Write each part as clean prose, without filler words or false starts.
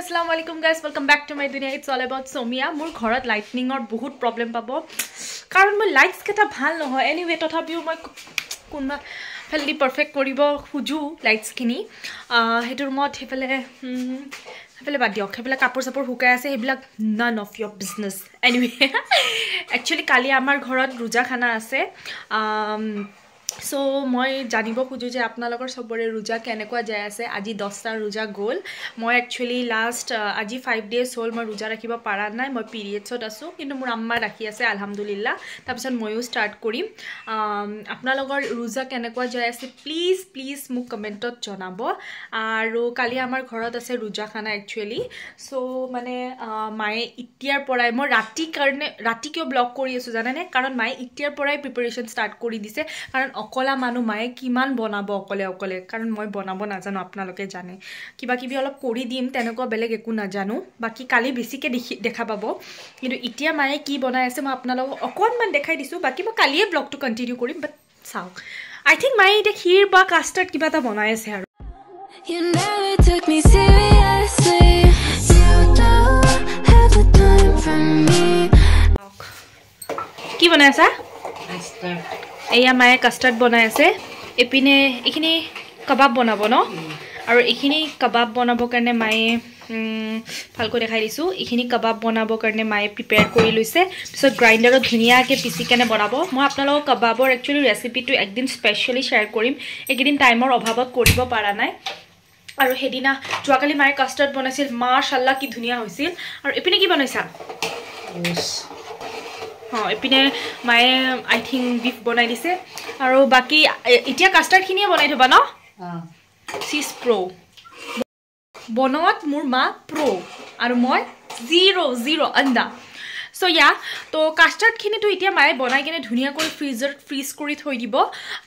Assalamu alaikum guys, welcome back to my dunya. It's all about Somia. Mur ghorat lightning or bahut problem pabo karon moi lights keta bhal no hoy anyway tothabiu moi kunba felli perfect koribo khuju lights kini hetur mod hefele bad diok hefele kapur sapur hukai ase hebilak none of your business anyway actually kali amar ghorat ruja khana ase So মই জানিব খুজু যে আপোনালোকৰ সবৰে ৰুজা কেনেকুৱা যায় আছে আজি 10টা ৰুজা গল মই একচুয়ালি লাস্ট আজি 5 ডেজ হল মই ৰুজা ৰাখিব পাৰা নাই মই পিৰিয়ডছত আছো কিন্তু মোৰ আম্মা ৰাখি আছে আলহামদুলিল্লাহ তাৰপিছত মইও স্টাৰ্ট কৰিম আপোনালোকৰ ৰুজা কেনেকুৱা যায় আছে প্লিজ মোক কমেন্টত জনাব আৰু কালি আমাৰ ঘৰত আছে ৰুজা খানা একচুয়ালি সো মানে মায়ে ইতিয়াৰ পৰাই মই ৰাতি কিয় ব্লগ কৰি আছো জানেনে কাৰণ মায়ে ইতিয়াৰ পৰাই প্ৰিপাৰেচন স্টাৰ্ট কৰি দিছে কাৰণ অকলা মানু মায়ে কিমান বনাব অকলে কাৰণ মই বনাব নাজানো আপোনালোকে জানে কিবা কিবি অলপ কৰি দিম তেনেকুৱা বেলেগ একো নাজানো বাকি কালি বেছিকে দেখা পাব কিন্তু ইতিয়া মায়ে কি বনাই আছে মই আপোনালোকক অকনমান দেখাই দিছো বাকি মই কালিয়ে ব্লগটো কন্টিনিউ কৰিম বাট চাওক আই থিংক মায়ে এটা ক্ষীৰ বা কাস্টাৰ্ড কিবা এটা বনাই আছে আৰু You never took me seriously. You don't have the time for me. কি বনাই আছা কাস্টাৰ্ড এয়া মায়ে কাস্টাৰ্ড বনাই আছে এপিনে এখিনি কাবাব বনাব ন আৰু এখিনি কাবাব বনাব কাৰণে মায়ে ফালকো দেখাই দিছো এখিনি কাবাব বনাব কাৰণে মায়ে প্ৰিপেয়াৰ কৰি লৈছে পিছত গ্ৰাইন্ডাৰত ধুনিয়াকে পিছি কেনে বনাব মই আপোনালোকক কাবাবৰ একচুয়ালি ৰেচিপিটো একদিন স্পেশালি শেয়াৰ কৰিম একদিন টাইমৰ অভাৱত কৰিব পাৰা নাই আৰু হেদিনা জুৱাকালি মায়ে কাস্টাৰ্ড বনাইছিল মাশাআল্লাহ কি ধুনিয়া হৈছিল আৰু এপিনে কি বনাইছা এপিনে মায়ে আই থিংক বিফ বনাই দিছে আৰু বাকি ইতিয়া কাস্টাৰ্ড খিনিয়ে বনাই থবা ন সিস প্ৰো বনত মোৰ মা প্ৰো আৰু মই 0 আন্দা সো ইয়া তো কাস্টাৰ্ড খিনি তো ইতিয়া মায়ে বনাই কেনে ধুনিয়া কৰি ফ্ৰিজ কৰি থৈ দিব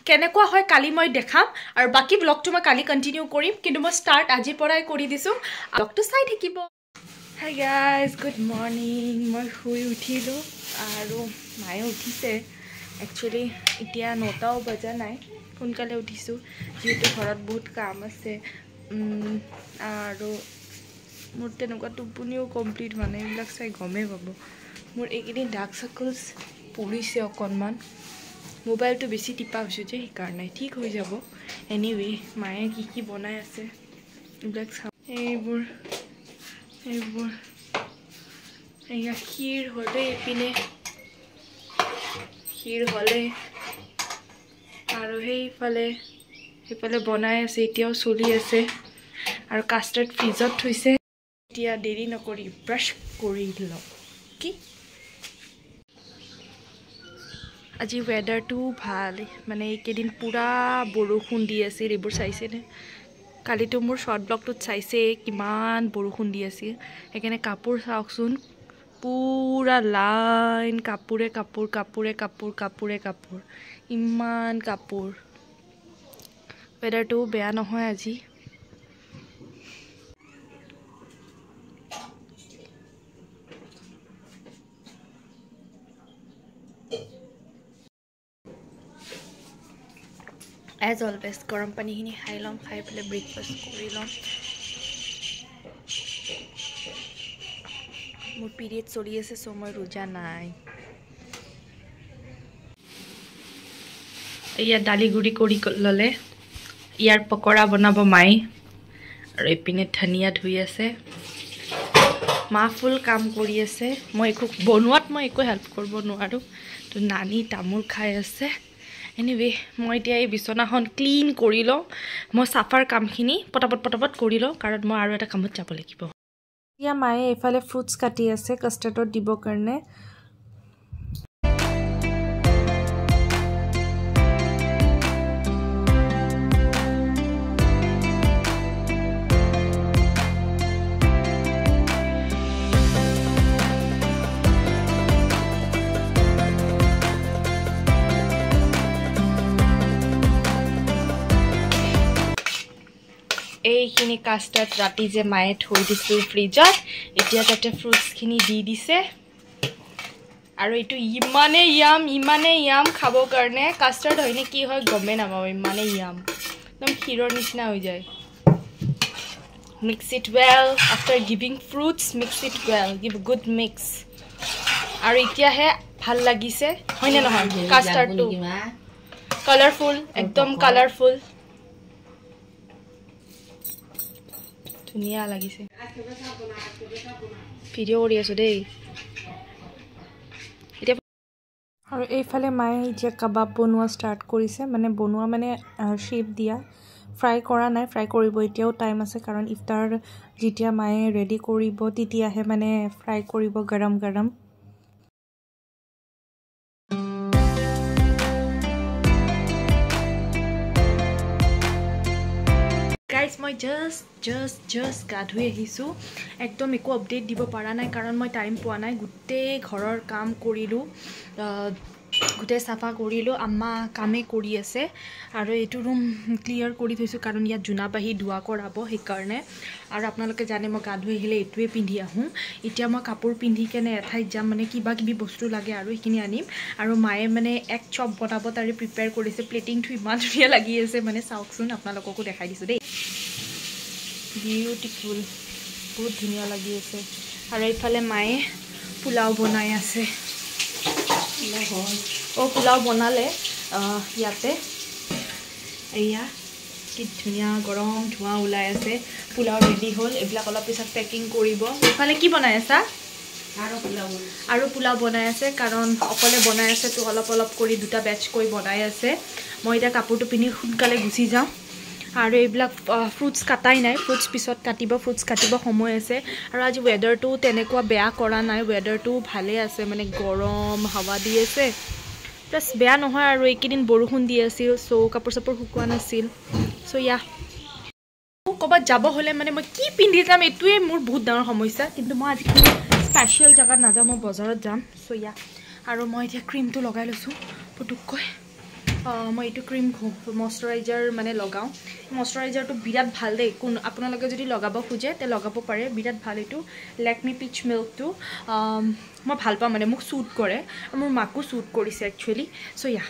কেনেকুৱা হয় কালি মই দেখাম আৰু বাকি ব্লগটো মই কালি কন্টিনিউ কৰিম কিন্তু মই স্টাৰ্ট আজি পৰাই কৰি দিছো ব্লগটো চাই থাকিব Hi guys, good morning. মই শুই উঠিলো আৰু মায়ে উঠিছে একচুয়ালি এতিয়া 9টাও বজা নাই সোনকালে উঠিছো যেহেতু ঘৰত বহুত কাম আছে আৰু মোৰ তেনেকুৱা টোপনিও কমপ্লিট হোৱা নাই এইবিলাক চাই গমে পাব মোৰ এইকেইদিন ডাৰ্ক সাৰ্কলছ পৰিছে অকণমান মোবাইলটো বেছি টিপা হৈছো যে সেইকাৰণে ঠিক হৈ যাব এনিৱে মায়ে কি বনাই আছে এইবিলাক চাওঁ এইবোৰ এয়া ক্ষীৰ হলে এপিনে ক্ষীৰ হলে আৰু সেইফালে বনাই আছে এতিয়াও চলি আছে আৰু কাস্টাৰ্ড ফ্ৰিজত থৈছে এতিয়া দেৰি নকৰি ব্ৰাছ কৰি লওঁ কি আজি ৱেডাৰটো ভাল মানে এইকেইদিন পুৰা বৰষুণ দি আছে এইবোৰ চাইছেনে কালিতো মোৰ শৰ্ট ব্লগটোত চাইছে কিমান বৰষুণ দি আছে সেইকাৰণে কাপোৰ চাওকচোন পুৰা লাইন কাপোৰে কাপোৰ ইমান কাপোৰ ৱেডাৰটো বেয়া নহয় আজি As always, গৰম পানীখিনি খাই লম খাই পেলাই ব্ৰেকফাষ্ট কৰি লম মোৰ পিৰিয়ড চলি আছে সো মই ৰোজা নাই ইয়া দালি গুড়ি কৰি ললে ইয়াৰ পকৰা বনাব মাই আৰু এপিনে ধনিয়া ধুই আছে মা ফুল কাম কৰি আছে মই একো হেল্প কৰিব নোৱাৰো তো নানি তামোল খাই আছে এনিৱে মই এতিয়া এই বিছনাখন ক্লিন কৰি লওঁ মই সাফাৰ কামখিনি পটাপট কৰি লওঁ কাৰণ মই আৰু এটা কামত যাব লাগিব এতিয়া মায়ে এফালে ফ্ৰুটছ কাটি আছে কাস্টাৰ্ডত দিব কাৰণে এইখিনি কাস্টাৰ্ড ৰাতি যে মায়ে থৈ দিছিল ফ্ৰিজত এতিয়া তাতে ফ্ৰুটছখিনি দি দিছে আৰু এইটো ইমানে ইয়াম খাব কাৰণে কাস্টাৰ্ড হয়নে কি হয় গমে নাপাব ইমানে ইয়াম একদম ক্ষীৰৰ নিচিনা হৈ যায় Mix it well. After giving fruits, mix it well. Give a good mix. Aru itia he bhal lagise. Hoine nohon. Custard too. Colorful. Ekdom colorful. Dhuniya lagise. Video ori aso dei. আৰু এইফালে মায়ে এতিয়া কাবাব বনোৱা start কৰিছে মানে বনোৱা মানে shape দিয়া ফ্ৰাই কৰা নাই ফ্ৰাই কৰিব এতিয়াও টাইম আছে কাৰণ ইফতাৰ যেতিয়া মায়ে ৰেডি কৰিব তেতিয়াহে মানে ফ্ৰাই কৰিব গৰম গৰম Guys, মই just গাধুই আহিছো একদম একো আপডেট দিব পাৰা নাই কাৰণ মই টাইম পোৱা নাই গুটে ঘৰৰ কাম কৰিলো গুটে সাফা কৰিলো আম্মা কামে কৰি আছে আৰু এটো ৰুম ক্লিয়াৰ কৰি থৈছো কাৰণ ইয়া জুনাবাহি দুৱা কৰাব সেই কাৰণে আৰু আপোনালোকে জানে মই গাধুই আহিলে এটোৱে পিন্ধি আহো এতিয়া মই কাপোৰ পিন্ধি কেনে এঠাই যাম মানে কিবা কিবি বস্তু লাগে আৰু এখিনি আনিম আৰু মায়ে মানে এক চপ বনাব তাৰে প্ৰিপেয়াৰ কৰিছে প্লেটিং থু ইমান ধুনীয়া লাগি আছে মানে চাওকচোন আপোনালোককো দেখাই দিছো দেই বিউটিফুল বহুত ধুনীয়া লাগি আছে আৰু এইফালে মায়ে পোলাও বনাই আছে ও পোলাও বনালে ইয়াতে এয়া কি ধুনীয়া গৰম ধোঁৱা ওলাই আছে পোলাও ৰেডি হ'ল এইবিলাক অলপ পিছত পেকিং কৰিব এইফালে কি বনাই আছা আৰু পোলাও বনাই আছে কাৰণ অকলে বনাই আছে তো অলপ অলপ কৰি দুটা বেচ কৰি বনাই আছে মই এটা কাপোৰটো পিন্ধি সোনকালে গুচি যাওঁ আৰু এইবিলাক ফ্ৰুটস কাটাই নাই ফ্ৰুটস পিছত কাটিব ফ্ৰুটস কাটিব সময় আছে আৰু আজি ওয়েদাৰটো তেনেকুৱা বেয়া কৰা নাই ওয়েদাৰটো ভালে আছে মানে গৰম হাৱা দি আছে প্লাস বেয়া নহয় আৰু এইকেদিন বৰষুণ দি আছিল সো কাপোৰ সাপোৰ শুকোৱা নাছিল সো ইয়া কবাত যাব হলে মানে মই কি পিন্ধি যাম এটোৱে মোৰ বহুত ডাঙৰ সমস্যা কিন্তু মই আজি স্পেশাল জায়গা না যাম মই বজাৰত যাম সো ইয়া আৰু মই এতিয়া ক্ৰীমটো লগাই লৈছো পুতুকৈ মই এইটো ক্ৰীম ময়শ্চাৰাইজাৰ মানে লগাও ময়শ্চাৰাইজাৰটো বিৰাট ভাল দেই কোন আপোনালোকে যদি লগাব খুজে তে লগাব পাৰে বিৰাট ভাল এইটো লেকমি পিচ মিল্কটো মই ভাল পাওঁ মানে মোক সুট কৰে আৰু মোৰ মাকো সুট কৰিছে একচুয়ালি সো ইয়া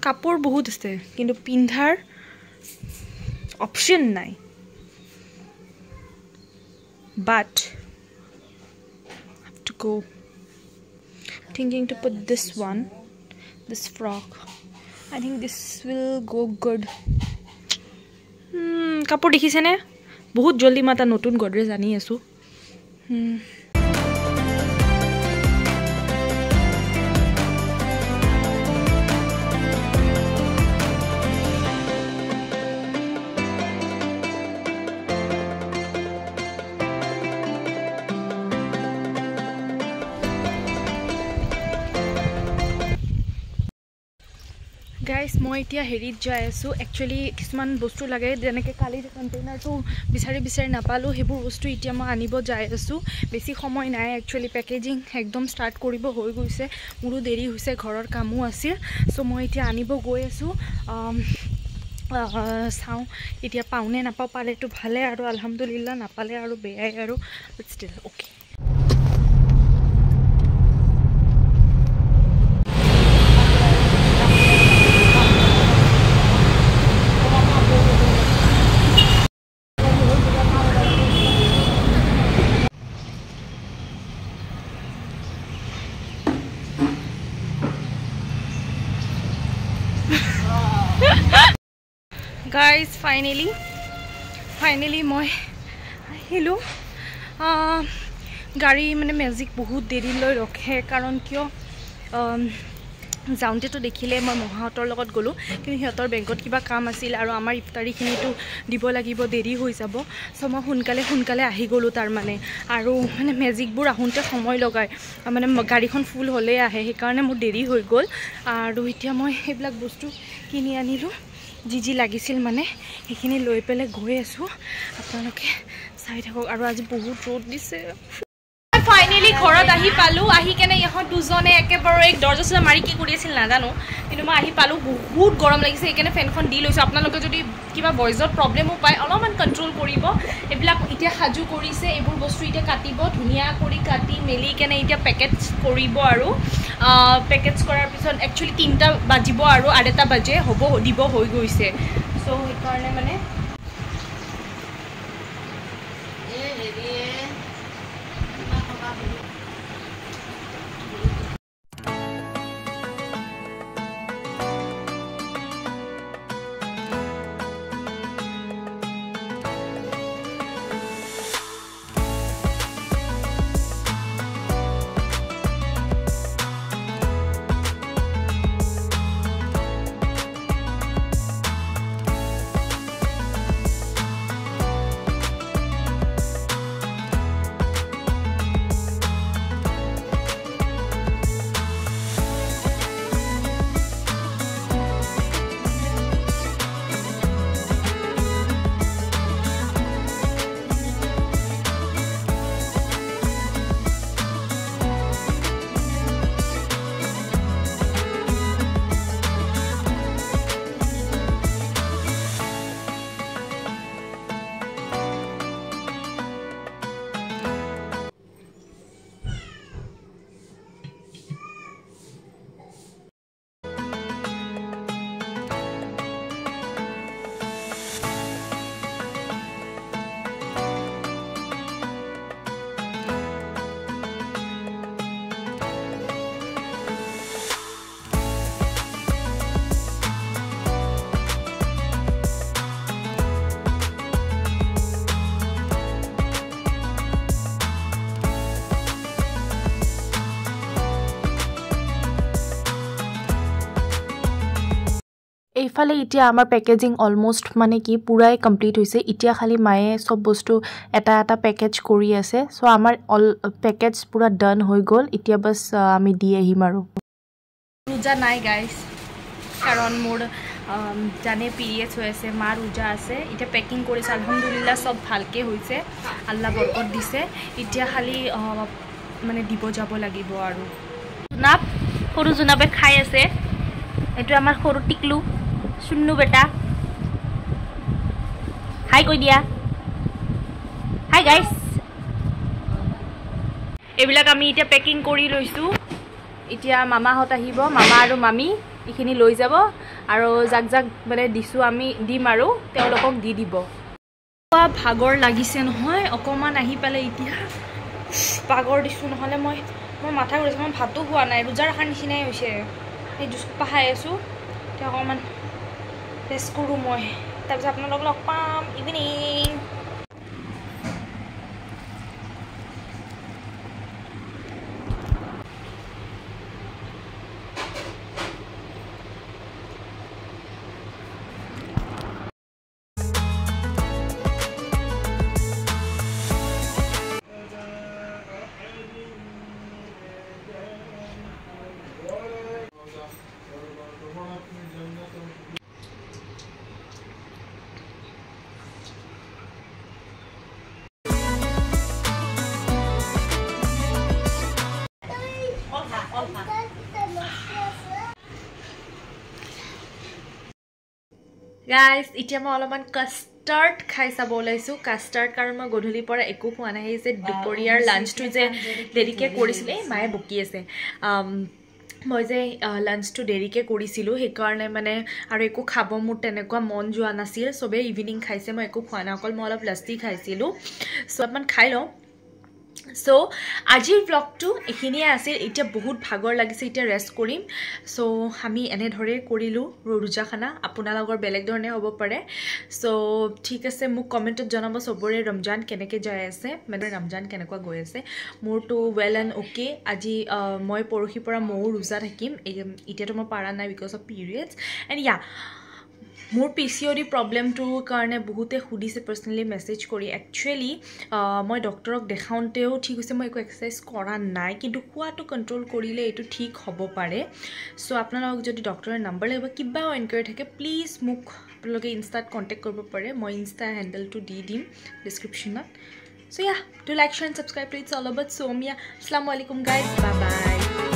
কাপোৰ বহুত আছে কিন্তু পিন্ধাৰ অপচন নাই but I have to go thinking to put this frock I think this will go good কাপোৰ দেখিছে নে বহুত জলদি মাতা নতুন গডৰেজ আনি আছো Guys, মই এতিয়া হেৰিত যাই আছো একচুয়ালি কিছুমান বস্তু লাগে যেনেকৈ কালি কন্টেইনাৰটো বিচাৰি নাপালো হেবোৰ বস্তু এতিয়া মই আনিব যাই আছো বেছি সময় নাই একচুয়ালি পেকেজিং একদম ষ্টাৰ্ট কৰিব হৈ গৈছে মোৰো দেৰি হৈছে ঘৰৰ কামো আছিল সো মই এতিয়া আনিব গৈ আছো চাও এতিয়া পাউনে নাপাও পালেটো ভালে আৰু আলহামদুলিল্লাহ নাপালে আৰু বেয়াই আৰু but still okay Guys, finally মই আহিলো গাড়ী মানে মেজিক বহুত দেৰি লৈ ৰখে কাৰণ কিয় যাওঁতেতো দেখিলে মই মহাহঁতৰ লগত গ'লো কিন্তু সিহঁতৰ বেংকত কিবা কাম আছিল আৰু আমাৰ ইফতাৰীখিনিটো দিব লাগিব দেৰি হৈ যাব সো মই সোনকালে আহি গ'লো তাৰ মানে আৰু মানে মেজিকবোৰ আহোঁতে সময় লগায় মানে গাড়ীখন ফুল হ'লে আহে সেইকাৰণে মোৰ দেৰি হৈ গ'ল আৰু এতিয়া মই এইবিলাক বস্তু কিনি আনিলোঁ যি লাগিছিল মানে সেইখিনি লৈ পেলাই গৈ আছো আপোনালোকে চাই থাকক আৰু আজি বহুত ৰ'দ দিছে ফাইনেলি ঘৰত আহি পালোঁ আহি কেনে ইহঁত দুজনে একেবাৰে দৰ্জা চৰ্জা মাৰি কি কৰি আছিল নাজানো কিন্তু মই আহি পালোঁ বহুত গৰম লাগিছে সেইকাৰণে ফেনখন দি লৈছোঁ আপোনালোকে যদি কিবা ভইচত প্ৰব্লেমো পায় অলপমান কণ্ট্ৰল কৰিব এইবিলাক এতিয়া সাজু কৰিছে এইবোৰ বস্তু এতিয়া কাটিব ধুনীয়া কৰি কাটি মেলি কেনে এতিয়া পেকেটছ কৰিব আৰু পেকেটছ কৰাৰ পিছত একচুৱেলি 3টা বাজিব আৰু 2:30 বাজে হ'ব দিব হৈ গৈছে চ' সেইকাৰণে মানে এইফালে এতিয়া আমাৰ পেকেজিং অলমোষ্ট মানে কি পুৰাই কমপ্লিট হৈছে এতিয়া খালি মায়ে সব বস্তু এটা এটা পেকেজ কৰি আছে সো আমাৰ অল পেকেজ পুৰা ডান হৈ গ'ল এতিয়া বাস আমি দি আহিম আৰু ৰোজা নাই গাইস কাৰণ মোৰ জানে পিৰিয়ডছ হৈ আছে মাৰ ৰোজা আছে এতিয়া পেকিং কৰিছে আলহামদুলিল্লাহ সব ভালকে হৈছে আল্লাহ বৰকত দিছে এতিয়া খালি মানে দিব যাব লাগিব আৰু জুনাব সৰু জুনাবে খাই আছে এটো আমাৰ সৰু টিকলু শুন্নু বেটা হাই কৈ দিয়া হাই গাইস এইবিলাক আমি এতিয়া পেকিং কৰি লৈছো এতিয়া মামাহত আহিব মামা আৰু মামি এখিনি লৈ যাব আৰু জাক জাক মানে দিছো আমি দিম আৰু তেওঁলোকক দি দিব ভাগৰ লাগিছে নহয় অকমান আহি পালে এতিয়া পাগৰ দিছো নহলে মই মাথা ঘূৰিছে মই ভাতো খোৱা নাই ৰোজা ৰাখাৰ নিচিনাই হৈছে এই জুচপা খাই আছো এতিয়া অকমান টেষ্ট কৰোঁ মই তাৰপিছত আপোনালোকক লগ পাম ইভিনিং গাইস এতিয়া মই অলপমান কাস্টাৰ্ড খাই চাব ওলাইছোঁ কাস্টাৰ্ড কাৰণ মই গধূলিৰ পৰা একো খোৱা নাই যে দুপৰীয়াৰ লাঞ্চটো যে দেৰিকৈ কৰিছিলে মায়ে বকি আছে মই যে লাঞ্চটো দেৰিকৈ কৰিছিলোঁ সেইকাৰণে মানে আৰু একো খাব মোৰ তেনেকুৱা মন যোৱা নাছিল চবেই ইভিনিং খাইছে মই একো খোৱা নাই অকল মই অলপ লাস্তি খাইছিলোঁ চ' অলপমান খাই লওঁ সো আজিৰ ব্লগটো এখিনিয়ে আছিল এতিয়া বহুত ভাগৰ লাগিছে এতিয়া ৰেষ্ট কৰিম সো আমি এনে ধৰে কৰিলো ৰোজা খানা আপোনালোকৰ বেলেগ ধৰণে হ'ব পাৰে সো ঠিক আছে মোক কমেন্টত জনাব সবৰে ৰমজান কেনেকৈ যায় আছে মানে ৰমজান কেনেকুৱা গৈ আছে মোৰটো ওয়েল এণ্ড ওকে আজি মই পৰহি পৰা মও ৰোজা থাকিম এতিয়াতো মই পাৰা নাই বিকজ অফ পিৰিয়ডছ এণ্ড ইয়া মোৰ PCOD প্ৰব্লেমটোৰ কাৰণে বহুতে সুধিছে পাৰ্চনেলি মেছেজ কৰি একচুৱেলি মই ডক্টৰক দেখাওঁতেও ঠিক হৈছে মই একো এক্সাৰচাইজ কৰা নাই কিন্তু খোৱাটো কণ্ট্ৰল কৰিলে এইটো ঠিক হ'ব পাৰে চ' আপোনালোকক যদি ডক্টৰৰ নাম্বাৰ লাগিব কিবা এনকুৱাৰী থাকে প্লিজ মোক আপোনালোকে ইনষ্টাত কণ্টেক্ট কৰিব পাৰে মই ইনষ্টা হেণ্ডেলটো দি দিম ডিছক্ৰিপশ্যনত চ' yeah do like share and subscribe to It's All About Somia. Assalamu alaikum guys, bye bye.